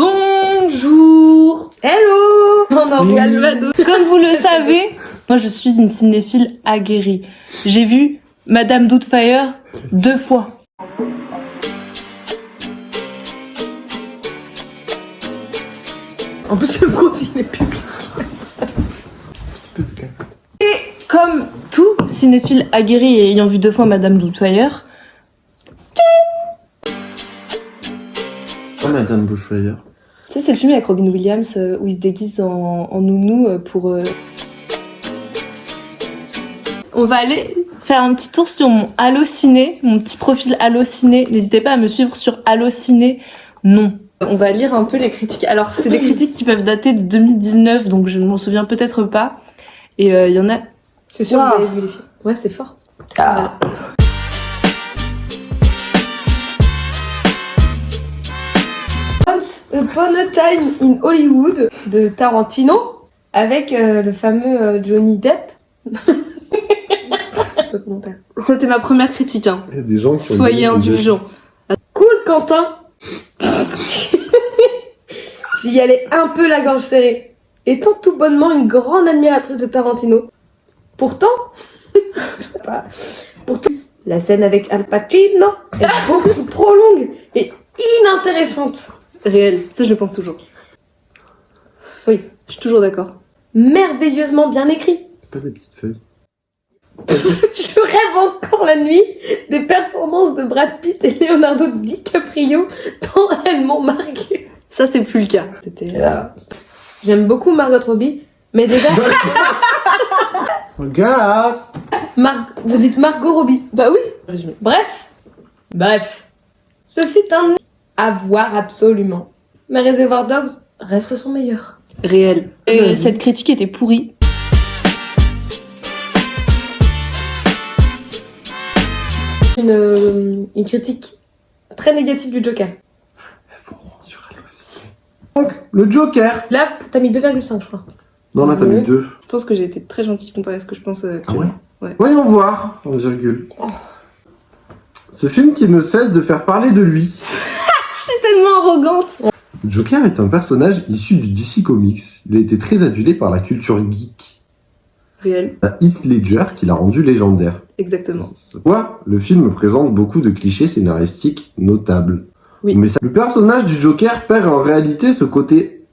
Bonjour. Hello. On en calme. Comme vous le savez, moi je suis une cinéphile aguerrie. J'ai vu Madame Doubtfire 2 fois. En plus, le compte, il est public. Et comme tout cinéphile aguerri et ayant vu 2 fois Madame Doubtfire, Oh, Madame Doubtfire. tu sais, c'est le film avec Robin Williams où il se déguise en nounou pour... On va aller faire un petit tour sur mon Allociné, mon petit profil Allociné. N'hésitez pas à me suivre sur Allociné. Non. On va lire un peu les critiques. Alors, c'est des critiques qui peuvent dater de 2019, donc je ne m'en souviens peut-être pas. Et il y en a... C'est sûr Wow. que vous avez vu les films. Ouais, c'est fort. Ah. Once Upon a Time in Hollywood de Tarantino avec le fameux Johnny Depp. Commentaire. C'était ma première critique, hein. Il y a des gens qui ont Soyez des- indulgents. Cool, Quentin. J'y allais un peu la gorge serrée. Étant tout bonnement une grande admiratrice de Tarantino. Pourtant, je sais pas. Pourtant, la scène avec Al Pacino est beaucoup trop longue et inintéressante. Réel. Ça, je le pense toujours. Oui. Je suis toujours d'accord. Merveilleusement bien écrit. Pas des petites feuilles. Je rêve encore la nuit des performances de Brad Pitt et Leonardo DiCaprio dans Elles m'ont marqué. Ça, c'est plus le cas. C'était... J'aime beaucoup Margot Robbie, mais déjà, Regarde. vous dites Margot Robbie. Bah oui. Bref. Ce fut un à voir absolument. Mais Reservoir Dogs reste son meilleur. Réel. Et cette critique était pourrie. Une critique très négative du Joker. Faut rendre sur Allociné. Donc, le Joker. Là, t'as mis 2,5 je crois. Non, là, t'as mis 2. Je pense que j'ai été très gentille comparé à ce que je pense. Ah ouais? Ouais. Voyons voir, en virgule. Ce film qui ne cesse de faire parler de lui. Je suis tellement arrogante. Joker est un personnage issu du DC Comics. Il a été très adulé par la culture geek. Réel. Heath Ledger qui l'a rendu légendaire. Exactement. Pourquoi le film présente beaucoup de clichés scénaristiques notables. Oui. Mais le personnage du Joker perd en réalité ce côté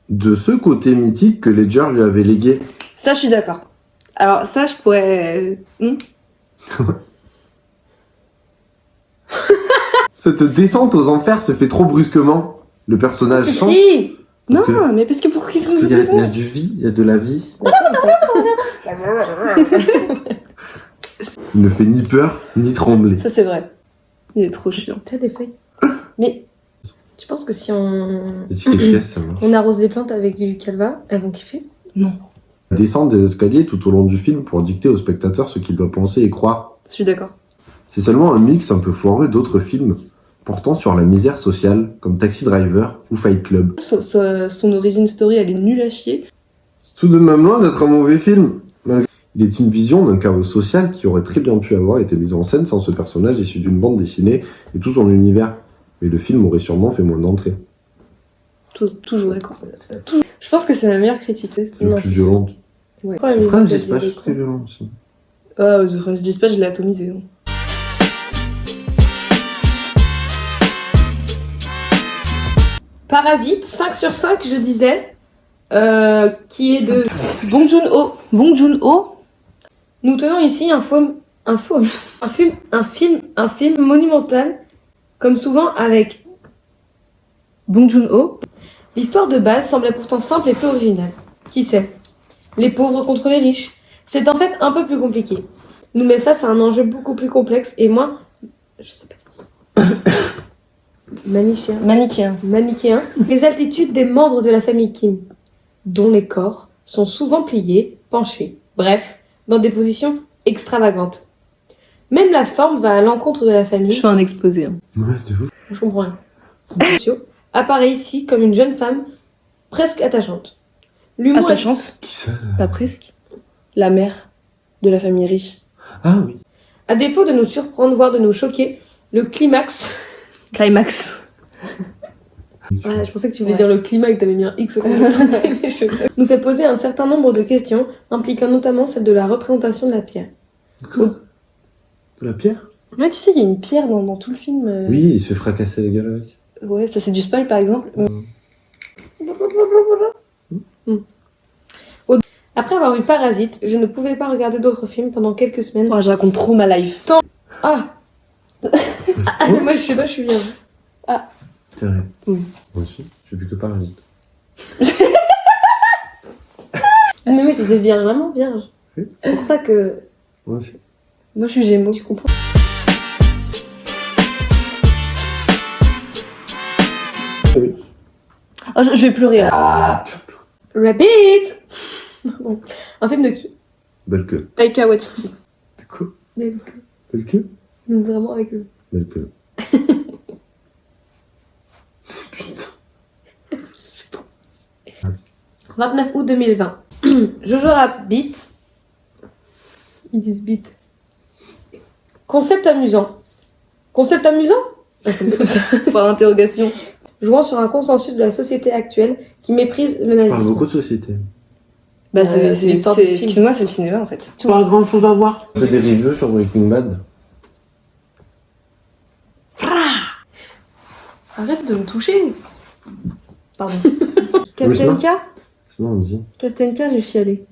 mythique que Ledger lui avait légué. Ça, je suis d'accord. Alors, ça, je pourrais... Cette descente aux enfers se fait trop brusquement. Le personnage change. Si. Non, que- mais parce que pour qui Parce qu'il y a du vie, il y a de la vie. Il ne fait ni peur, ni trembler. Ça, c'est vrai. Il est trop chiant. T'as des feuilles. Mais tu penses que si on C'est efficace, ça marche. on arrose les plantes avec du calva, elles vont kiffer? Non, Descendre des escaliers tout au long du film pour dicter au spectateur ce qu'il doit penser et croire. je suis d'accord. C'est seulement un mix un peu foireux d'autres films portant sur la misère sociale, comme Taxi Driver ou Fight Club. Son origin story, elle est nulle à chier. C'est tout de même loin d'être un mauvais film. Il est une vision d'un chaos social qui aurait très bien pu avoir été mis en scène sans ce personnage issu d'une bande dessinée et tout son univers. Mais le film aurait sûrement fait moins d'entrées. Toujours d'accord. Je pense que c'est la meilleure critique. C'est le plus violent. Ouais. The French Dispatch, c'est très violent aussi. Ah, The French Dispatch, je l'ai atomisé. Hein. Parasite, 5 sur 5, je disais, qui est de... Bong Joon-ho. Bong Joon-ho. Nous tenons ici un film monumental, comme souvent avec... Bong Joon-ho. L'histoire de base semblait pourtant simple et peu originale. Qui sait? Les pauvres contre les riches. C'est en fait un peu plus compliqué. Nous met face à un enjeu beaucoup plus complexe et moins... Je sais pas dire ça. Manichéen. Les altitudes des membres de la famille Kim, dont les corps sont souvent pliés, penchés, bref, dans des positions extravagantes. Même la forme va à l'encontre de la famille. Je fais un exposé. Hein. Ouais, de ouf. Je comprends rien. Sociaux apparaît ici comme une jeune femme presque attachante. L'humour est- Attachante. Qui ça? Pas presque. La mère de la famille riche. Ah oui. À défaut de nous surprendre, voire de nous choquer, le climax Climax. Ouais, je pensais que tu voulais Ouais. dire le climat et que t'avais mis un X au milieu de mes cheveux. Nous fait poser un certain nombre de questions, impliquant notamment celle de la représentation de la pierre. Quoi De la pierre? Ouais, tu sais, il y a une pierre dans tout le film. Oui, il se fait fracasser la gueule avec. Ouais, ça c'est du spoil par exemple. Après avoir vu Parasite, je ne pouvais pas regarder d'autres films pendant quelques semaines. Oh, je raconte trop ma life. Ah Moi je sais pas, je suis vierge. C'est vrai. Oui. Moi aussi, j'ai vu que Parasite. Mais moi j'étais vierge, vraiment vierge. Oui. C'est pour ça que... Moi aussi. Moi je suis Gémeaux. Tu comprends? Oui. Oh, je vais pleurer. Là. Rabbit Bon. Un film de qui? Belle queue. Taika Waititi. C'est quoi? Belle Belle queue? Vraiment avec eux. Belle queue. Putain. 29 août 2020. Jojo Rabbit. Ils disent bit. Concept amusant. Concept amusant? Ah, ça me fait comme ça. Par interrogation. Jouant sur un consensus de la société actuelle qui méprise le Je parle nazisme. beaucoup de société. Bah, c'est l'histoire du film. excuse-moi, c'est le cinéma en fait. Pas grand chose à voir. On fait des reviews sur Breaking Bad. Arrête de me toucher. Pardon. Mais Captain sinon- K Sinon on me dit. Captain K, j'ai chialé.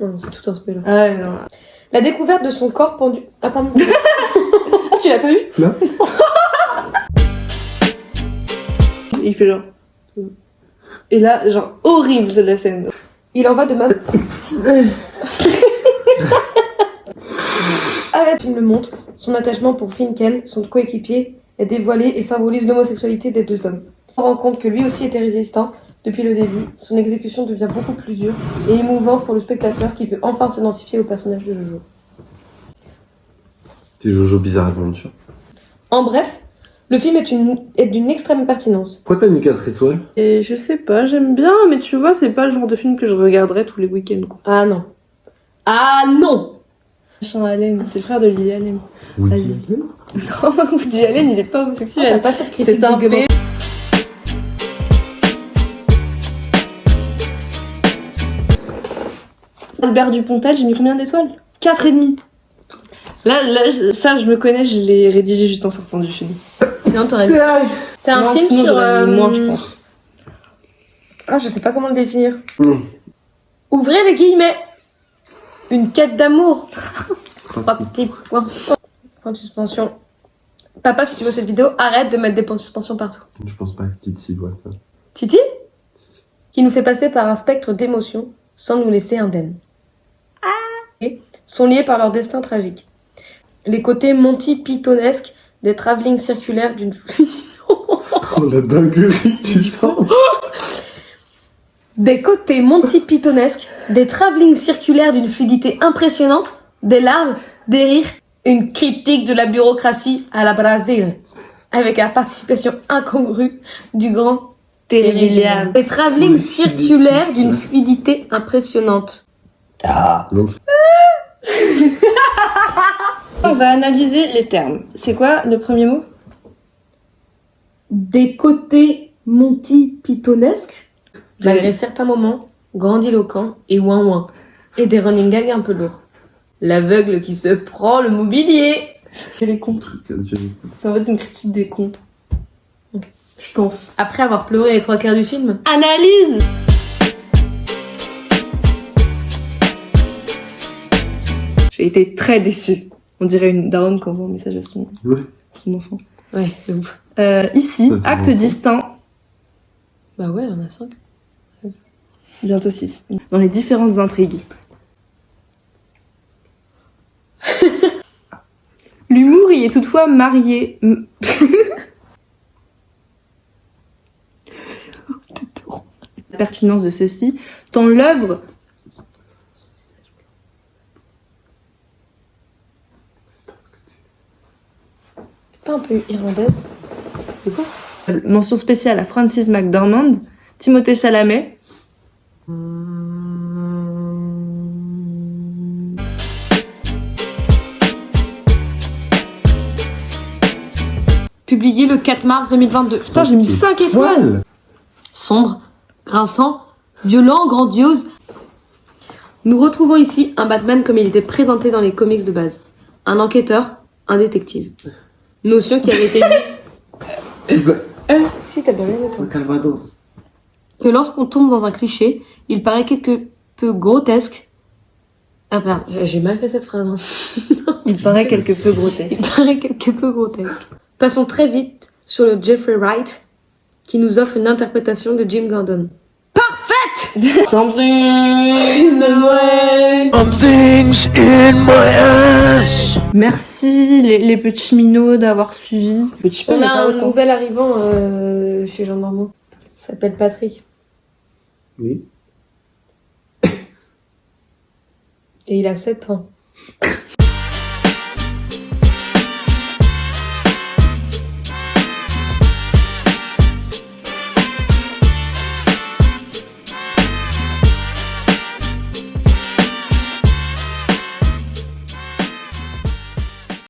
Non, c'est tout un spoiler. Ah ouais, non. La découverte de son corps pendu... Ah pardon. Ah, tu l'as pas vu? Non. Et il fait genre. Et là, genre, horrible c'est la scène. Il en va de même. Arrête, il me le montre. Son attachement pour Finkel, son coéquipier, est dévoilé et symbolise l'homosexualité des deux hommes. On se rend compte que lui aussi était résistant depuis le début. Son exécution devient beaucoup plus dure et émouvante pour le spectateur qui peut enfin s'identifier au personnage de Jojo. C'est Jojo Bizarre Adventure. En bref, le film est d'une extrême pertinence. Pourquoi t'as mis 4 étoiles? Et je sais pas, j'aime bien, mais tu vois, c'est pas le genre de film que je regarderais tous les week-ends, quoi. Ah non. Ah non. Sean Allen, c'est le frère de Lily Allen. Woody. Non, Woody Allen, il est pas T'as homosexuel. pas fait de critique C'est un de P. Albert Dupontel, j'ai mis combien d'étoiles? 4,5. Là, ça, je me connais, je l'ai rédigé juste en sortant du film. Sinon, t'aurais... C'est un Non, film sinon, sur... j'aurais mis moins, je pense. Ah, je sais pas comment le définir. Ouvrez les guillemets. Une quête d'amour. 3 petits points. Point de suspension. Papa, si tu vois cette vidéo, arrête de mettre des points de suspension partout. Je pense pas que Titi voit ça. Titi, qui nous fait passer par un spectre d'émotions sans nous laisser indemnes. Et sont liés par leur destin tragique. Les côtés Monty Pythonesques des travelling circulaires d'une... Oh la dinguerie, tu sens? Des côtés Monty Pythonesques, des travelling circulaires d'une fluidité impressionnante, des larmes, des rires, une critique de la bureaucratie à la Brésil, avec la participation incongrue du grand Terry Gilliam. Des travelling Oui, circulaires c'est d'une ça. fluidité impressionnante. Non, On va analyser les termes. C'est quoi le premier mot? Des côtés Monty Pythonesques, malgré certains moments grandiloquents et ouin-ouin, et des running gags un peu lourds. L'aveugle qui se prend le mobilier. Que les contes. C'est en fait une critique des contes. Ok. Je pense. Après avoir pleuré les 3/4 du film. Analyse! J'ai été très déçue. On dirait une daronne qui envoie un message à son enfant. Ouais, de ouf. Ici, Ça, c'est acte bon. distinct, Bah ouais, il y en a 5. bientôt 6. Dans les différentes intrigues. L'humour y est toutefois marié. La pertinence de ceci, tant l'œuvre C'est pas un peu irlandaise? De quoi? mention spéciale à Francis McDormand, Timothée Chalamet, publié le 4 mars 2022. Putain, j'ai mis 5 étoiles. Sombre, grinçant, violent, grandiose. Nous retrouvons ici un Batman comme il était présenté dans les comics de base. Un enquêteur, un détective. Notion qui avait été mise... Si, t'as bien vu ça. Calvados. Que lorsqu'on tombe dans un cliché, il paraît quelque peu grotesque. Ah pardon, j'ai mal fait cette phrase. Hein. Il paraît quelque peu grotesque. Il paraît quelque peu grotesque. Passons très vite sur le Jeffrey Wright, qui nous offre une interprétation de Jim Gordon. Parfaite. Merci les petits minots d'avoir suivi. Petit peu, On mais a pas un autant. nouvel arrivant chez Jean Normand. Il s'appelle Patrick. Oui. Et il a 7 ans.